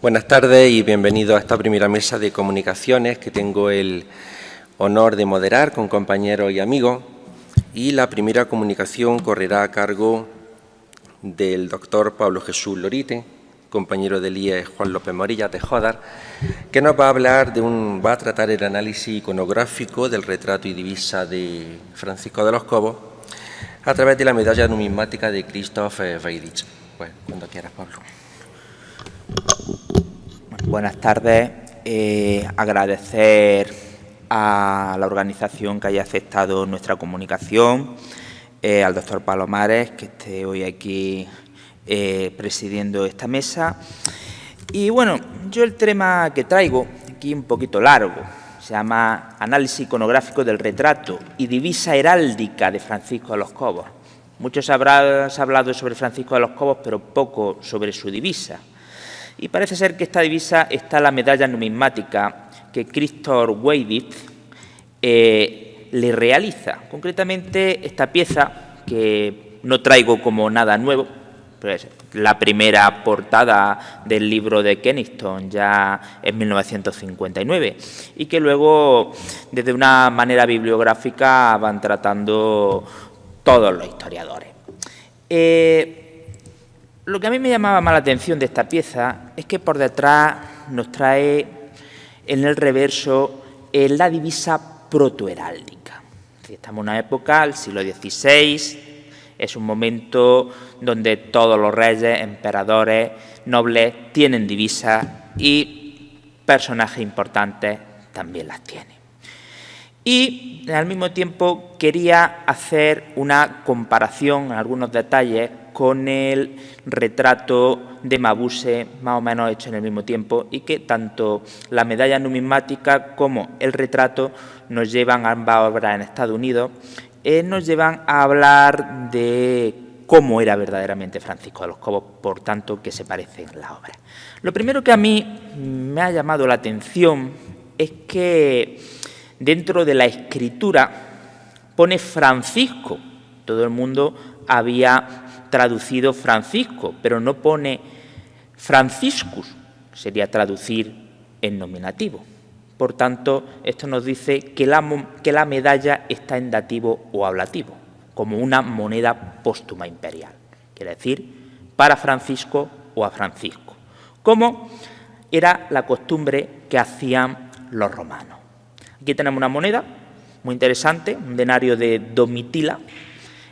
Buenas tardes y bienvenidos a esta primera mesa de comunicaciones que tengo el honor de moderar con compañeros y amigos. Y la primera comunicación correrá a cargo del doctor Pablo Jesús Lorite, compañero del IES Juan López Morillas de Jódar, que nos va a hablar va a tratar el análisis iconográfico del retrato y divisa de Francisco de los Cobos a través de la medalla numismática de Christoph Weidich. Pues, cuando quieras, Pablo. Buenas tardes. Agradecer a la organización que haya aceptado nuestra comunicación, al doctor Palomares, que esté hoy aquí presidiendo esta mesa. Y bueno, yo el tema que traigo, aquí un poquito largo, se llama Análisis iconográfico del retrato y divisa heráldica de Francisco de los Cobos. Muchos se ha hablado sobre Francisco de los Cobos, pero poco sobre su divisa. Y parece ser que esta divisa está en la medalla numismática que Christoph Weidich le realiza. Concretamente, esta pieza, que no traigo como nada nuevo, pues la primera portada del libro de Kennington ya en 1959, y que luego, desde una manera bibliográfica, van tratando todos los historiadores. Lo que a mí me llamaba más la atención de esta pieza es que por detrás nos trae en el reverso la divisa protoheráldica. Estamos en una época, el siglo XVI, es un momento donde todos los reyes, emperadores, nobles tienen divisas y personajes importantes también las tienen. Y al mismo tiempo quería hacer una comparación en algunos detalles con el retrato de Mabuse, más o menos hecho en el mismo tiempo, y que tanto la medalla numismática como el retrato nos llevan, ambas obras en Estados Unidos, nos llevan a hablar de cómo era verdaderamente Francisco de los Cobos, por tanto que se parecen las obras. Lo primero que a mí me ha llamado la atención es que dentro de la escritura pone Francisco. Todo el mundo había traducido Francisco, pero no pone Franciscus, sería traducir en nominativo. Por tanto, esto nos dice que la medalla está en dativo o ablativo, como una moneda póstuma imperial, quiere decir para Francisco o a Francisco, como era la costumbre que hacían los romanos. Aquí tenemos una moneda muy interesante, un denario de Domitila.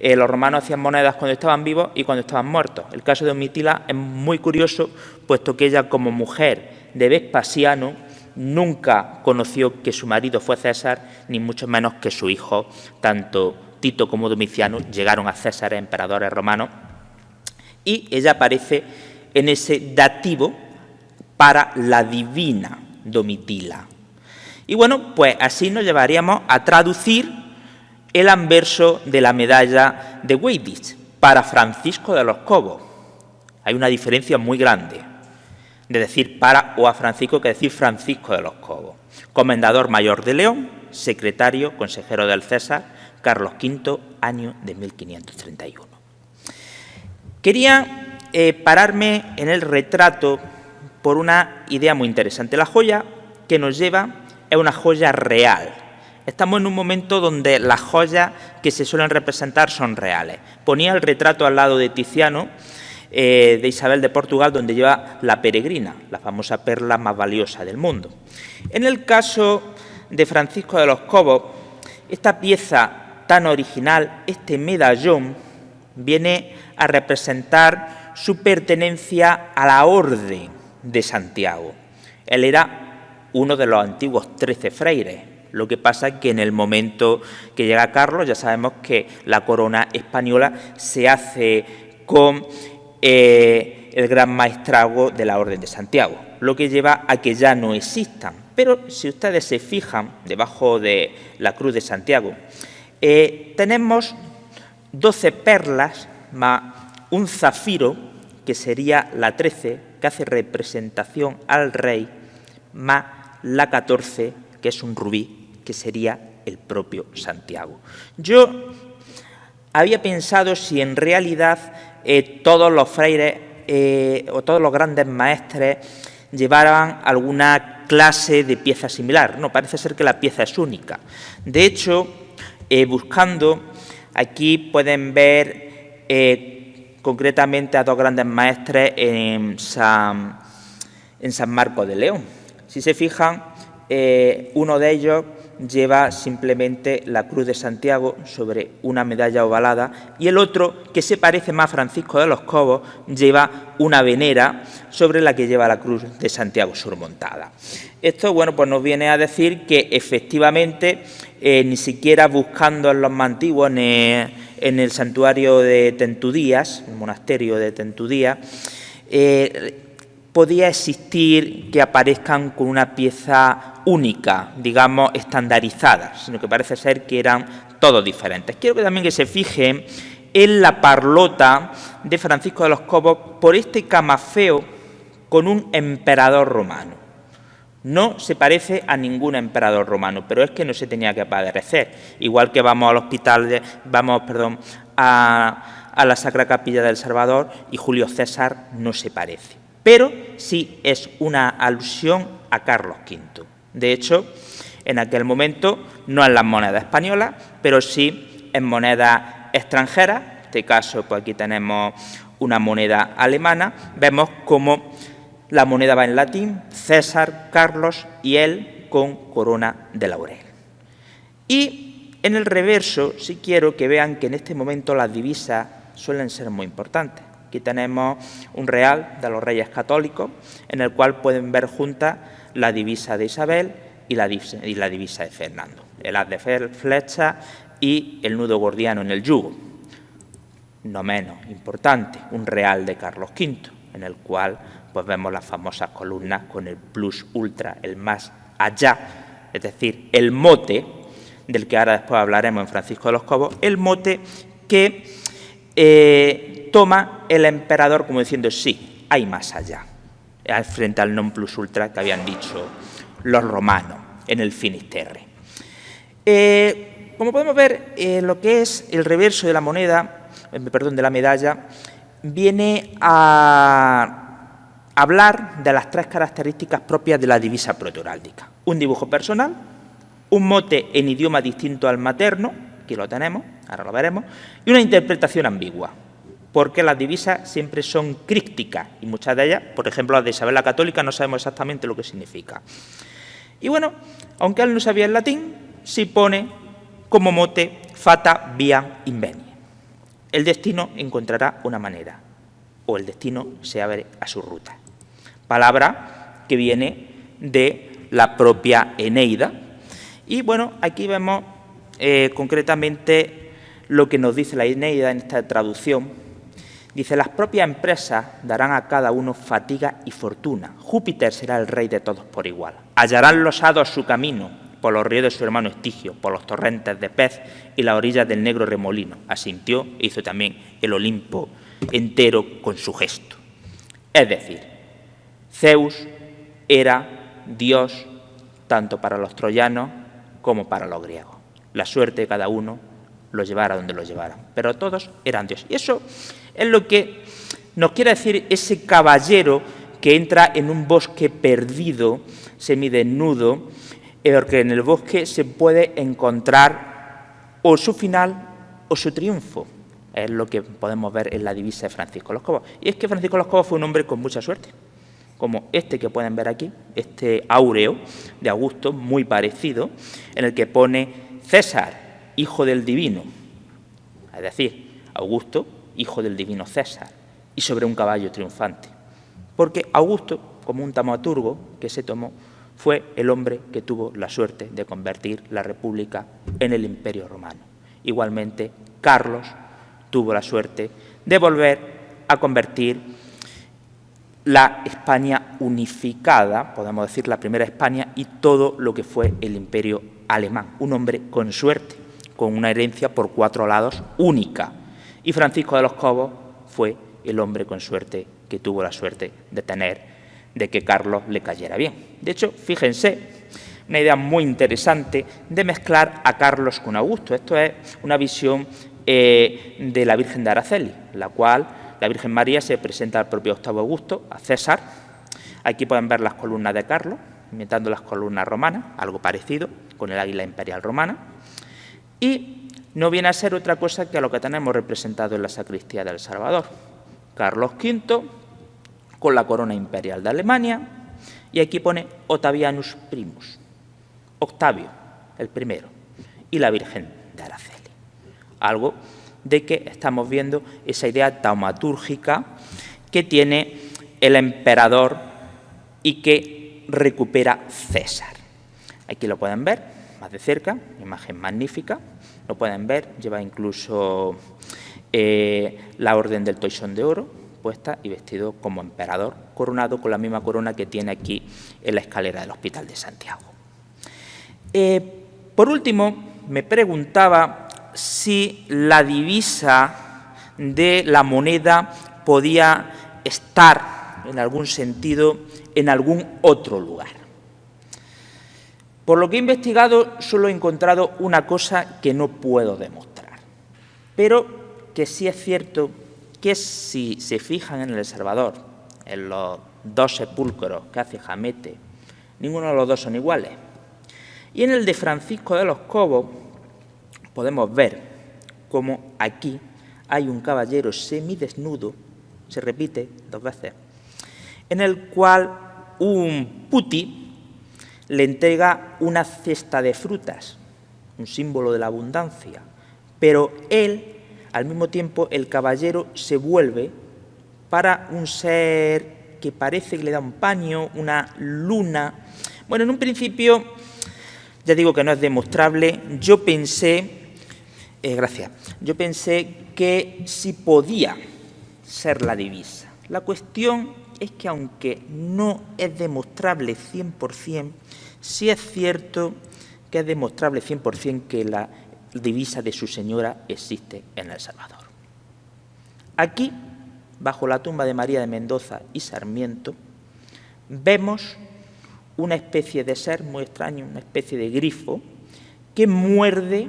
Los romanos hacían monedas cuando estaban vivos y cuando estaban muertos. El caso de Domitila es muy curioso, puesto que ella, como mujer de Vespasiano, nunca conoció que su marido fue César, ni mucho menos que su hijo, tanto Tito como Domiciano, llegaron a César, emperadores romanos, y ella aparece en ese dativo para la divina Domitila. Y bueno, pues así nos llevaríamos a traducir el anverso de la medalla de Weidich para Francisco de los Cobos. Hay una diferencia muy grande de decir para o a Francisco que decir Francisco de los Cobos. Comendador mayor de León, secretario, consejero del César, Carlos V, año de 1531. Quería pararme en el retrato por una idea muy interesante. La joya que nos lleva es una joya real. Estamos en un momento donde las joyas que se suelen representar son reales. Ponía el retrato al lado de Tiziano, de Isabel de Portugal, donde lleva la peregrina, la famosa perla más valiosa del mundo. En el caso de Francisco de los Cobos, esta pieza tan original, este medallón, viene a representar su pertenencia a la Orden de Santiago. Él era uno de los antiguos 13 freires. Lo que pasa es que en el momento que llega Carlos, ya sabemos que la corona española se hace con el gran maestrazgo de la Orden de Santiago, lo que lleva a que ya no existan. Pero si ustedes se fijan, debajo de la Cruz de Santiago, tenemos 12 perlas más un zafiro, que sería la 13, que hace representación al rey, más la 14, que es un rubí, que sería el propio Santiago. Yo había pensado si en realidad todos los freires o todos los grandes maestres llevaran alguna clase de pieza similar. No, parece ser que la pieza es única. De hecho, buscando, aquí pueden ver concretamente a dos grandes maestres en San Marcos de León. Si se fijan, uno de ellos lleva simplemente la Cruz de Santiago sobre una medalla ovalada y el otro, que se parece más a Francisco de los Cobos, lleva una venera sobre la que lleva la Cruz de Santiago surmontada. Esto, bueno, pues nos viene a decir que efectivamente ni siquiera buscando en los más antiguos, en el santuario de Tentudías, el monasterio de Tentudías, podía existir que aparezcan con una pieza única, digamos, estandarizada, sino que parece ser que eran todos diferentes. Quiero que también se fijen en la parlota de Francisco de los Cobos por este camafeo con un emperador romano. No se parece a ningún emperador romano, pero es que no se tenía que padecer. Igual que vamos al hospital, a la Sacra Capilla del Salvador y Julio César no se parece. Pero sí es una alusión a Carlos V. De hecho, en aquel momento, no en las monedas españolas, pero sí en monedas extranjeras. En este caso, pues aquí tenemos una moneda alemana. Vemos cómo la moneda va en latín, César, Carlos y él con corona de laurel. Y en el reverso sí quiero que vean que en este momento las divisas suelen ser muy importantes. Aquí tenemos un real de los Reyes Católicos, en el cual pueden ver juntas la divisa de Isabel y la divisa de Fernando, el haz de flecha y el nudo gordiano en el yugo. No menos importante, un real de Carlos V, en el cual pues vemos las famosas columnas con el plus ultra, el más allá, es decir, el mote, del que ahora después hablaremos en Francisco de los Cobos, el mote que toma el emperador como diciendo, sí, hay más allá, frente al non plus ultra que habían dicho los romanos en el Finisterre. Como podemos ver, lo que es el reverso de la moneda, de la medalla, viene a hablar de las tres características propias de la divisa protoheráldica. Un dibujo personal, un mote en idioma distinto al materno, aquí lo tenemos, ahora lo veremos, y una interpretación ambigua, porque las divisas siempre son crípticas y muchas de ellas, por ejemplo, las de Isabel la Católica, no sabemos exactamente lo que significa. Y bueno, aunque él no sabía el latín, sí pone como mote fata via inveni. El destino encontrará una manera, o el destino se abre a su ruta. Palabra que viene de la propia Eneida. Y bueno, aquí vemos concretamente lo que nos dice la Eneida en esta traducción. Dice, las propias empresas darán a cada uno fatiga y fortuna. Júpiter será el rey de todos por igual. Hallarán los hados su camino por los ríos de su hermano Estigio, por los torrentes de Pez y las orillas del negro remolino. Asintió e hizo también el Olimpo entero con su gesto. Es decir, Zeus era Dios tanto para los troyanos como para los griegos. La suerte de cada uno lo llevara donde lo llevara, pero todos eran Dios. Y eso es lo que nos quiere decir ese caballero que entra en un bosque perdido, semidesnudo, porque en el bosque se puede encontrar o su final o su triunfo. Es lo que podemos ver en la divisa de Francisco de los Cobos. Y es que Francisco de los Cobos fue un hombre con mucha suerte, como este que pueden ver aquí, este áureo de Augusto, muy parecido, en el que pone César, hijo del divino, es decir, Augusto, hijo del divino César, y sobre un caballo triunfante. Porque Augusto, como un taumaturgo que se tomó, fue el hombre que tuvo la suerte de convertir la República en el Imperio Romano. Igualmente, Carlos tuvo la suerte de volver a convertir la España unificada, podemos decir la primera España, y todo lo que fue el Imperio alemán. Un hombre con suerte, con una herencia por 4 lados única. Y Francisco de los Cobos fue el hombre con suerte que tuvo la suerte de tener, de que Carlos le cayera bien. De hecho, fíjense, una idea muy interesante de mezclar a Carlos con Augusto. Esto es una visión de la Virgen de Araceli, la cual la Virgen María se presenta al propio Octavio Augusto, a César, Aquí pueden ver las columnas de Carlos, imitando las columnas romanas, algo parecido con el águila imperial romana, y no viene a ser otra cosa que a lo que tenemos representado en la sacristía del Salvador. Carlos V con la corona imperial de Alemania, y aquí pone Octavianus Primus, Octavio, el primero, y la Virgen de Araceli. Algo de que estamos viendo esa idea taumatúrgica que tiene el emperador y que recupera César. Aquí lo pueden ver más de cerca, imagen magnífica, lo pueden ver, lleva incluso la Orden del Toisón de Oro puesta y vestido como emperador, coronado con la misma corona que tiene aquí en la escalera del Hospital de Santiago. Por último, me preguntaba si la divisa de la moneda podía estar, en algún sentido, en algún otro lugar. Por lo que he investigado, solo he encontrado una cosa que no puedo demostrar, pero que sí es cierto que si se fijan en El Salvador, en los dos sepulcros que hace Jamete, ninguno de los dos son iguales. Y en el de Francisco de los Cobos podemos ver cómo aquí hay un caballero semidesnudo, se repite 2 veces, en el cual un puti le entrega una cesta de frutas, un símbolo de la abundancia, pero él, al mismo tiempo, el caballero se vuelve para un ser que parece que le da un paño, una luna. Bueno, en un principio, ya digo que no es demostrable, yo pensé que sí podía ser la divisa. La cuestión es que aunque no es demostrable 100%, sí es cierto que es demostrable 100% que la divisa de su señora existe en El Salvador. Aquí, bajo la tumba de María de Mendoza y Sarmiento, vemos una especie de ser muy extraño, una especie de grifo, que muerde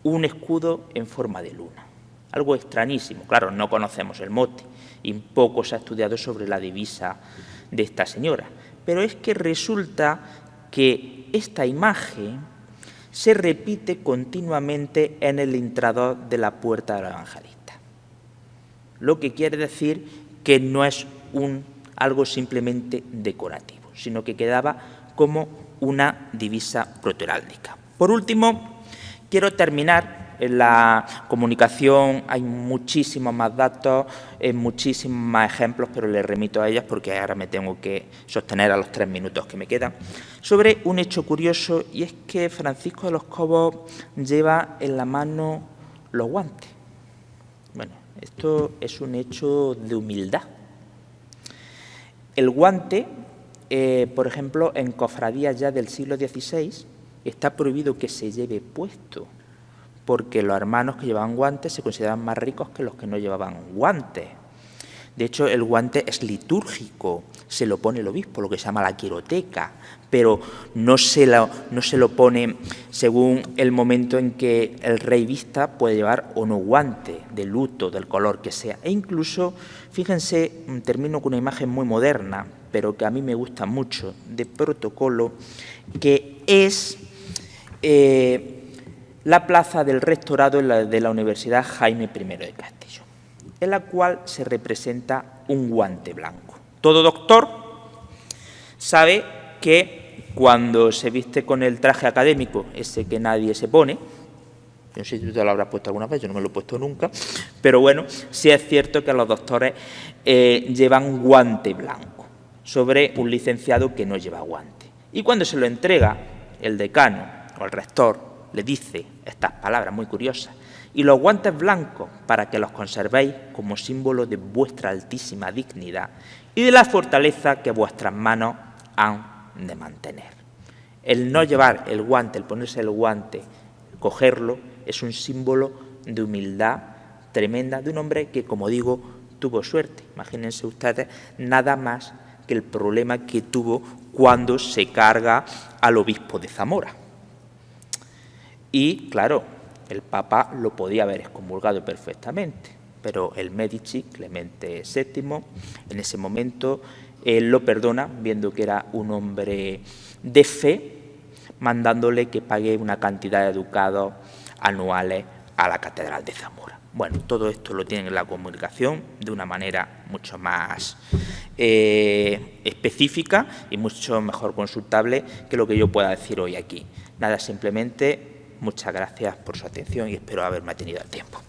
un escudo en forma de luna. Algo extrañísimo. Claro, no conocemos el mote y poco se ha estudiado sobre la divisa de esta señora. Pero es que resulta que esta imagen se repite continuamente en el intrador de la Puerta del Evangelista. Lo que quiere decir que no es algo simplemente decorativo, sino que quedaba como una divisa protoheráldica. Por último, quiero terminar. En la comunicación hay muchísimos más datos, muchísimos más ejemplos, pero les remito a ellas porque ahora me tengo que sostener a los 3 minutos que me quedan, sobre un hecho curioso, y es que Francisco de los Cobos lleva en la mano los guantes. Bueno, esto es un hecho de humildad. El guante, por ejemplo, en cofradías ya del siglo XVI, está prohibido que se lleve puesto, porque los hermanos que llevaban guantes se consideraban más ricos que los que no llevaban guantes. De hecho, el guante es litúrgico, se lo pone el obispo, lo que se llama la quiroteca, pero no se lo pone según el momento en que el rey vista, puede llevar o no guante, de luto, del color que sea. E incluso, fíjense, termino con una imagen muy moderna, pero que a mí me gusta mucho, de protocolo, que es la plaza del rectorado de la Universidad Jaime I de Castellón, en la cual se representa un guante blanco. Todo doctor sabe que cuando se viste con el traje académico, ese que nadie se pone, yo no sé si tú te lo habrás puesto alguna vez, yo no me lo he puesto nunca, pero bueno, sí es cierto que los doctores llevan guante blanco sobre un licenciado que no lleva guante. Y cuando se lo entrega el decano o el rector, le dice estas palabras muy curiosas: y los guantes blancos para que los conservéis como símbolo de vuestra altísima dignidad y de la fortaleza que vuestras manos han de mantener. El no llevar el guante, el ponerse el guante, cogerlo, es un símbolo de humildad tremenda de un hombre que, como digo, tuvo suerte. Imagínense ustedes nada más que el problema que tuvo cuando se carga al obispo de Zamora. Y, claro, el Papa lo podía haber excomulgado perfectamente, pero el Médici, Clemente VII, en ese momento, él lo perdona, viendo que era un hombre de fe, mandándole que pague una cantidad de ducados anuales a la Catedral de Zamora. Bueno, todo esto lo tienen en la comunicación de una manera mucho más específica y mucho mejor consultable que lo que yo pueda decir hoy aquí. Nada, simplemente muchas gracias por su atención y espero haberme tenido el tiempo.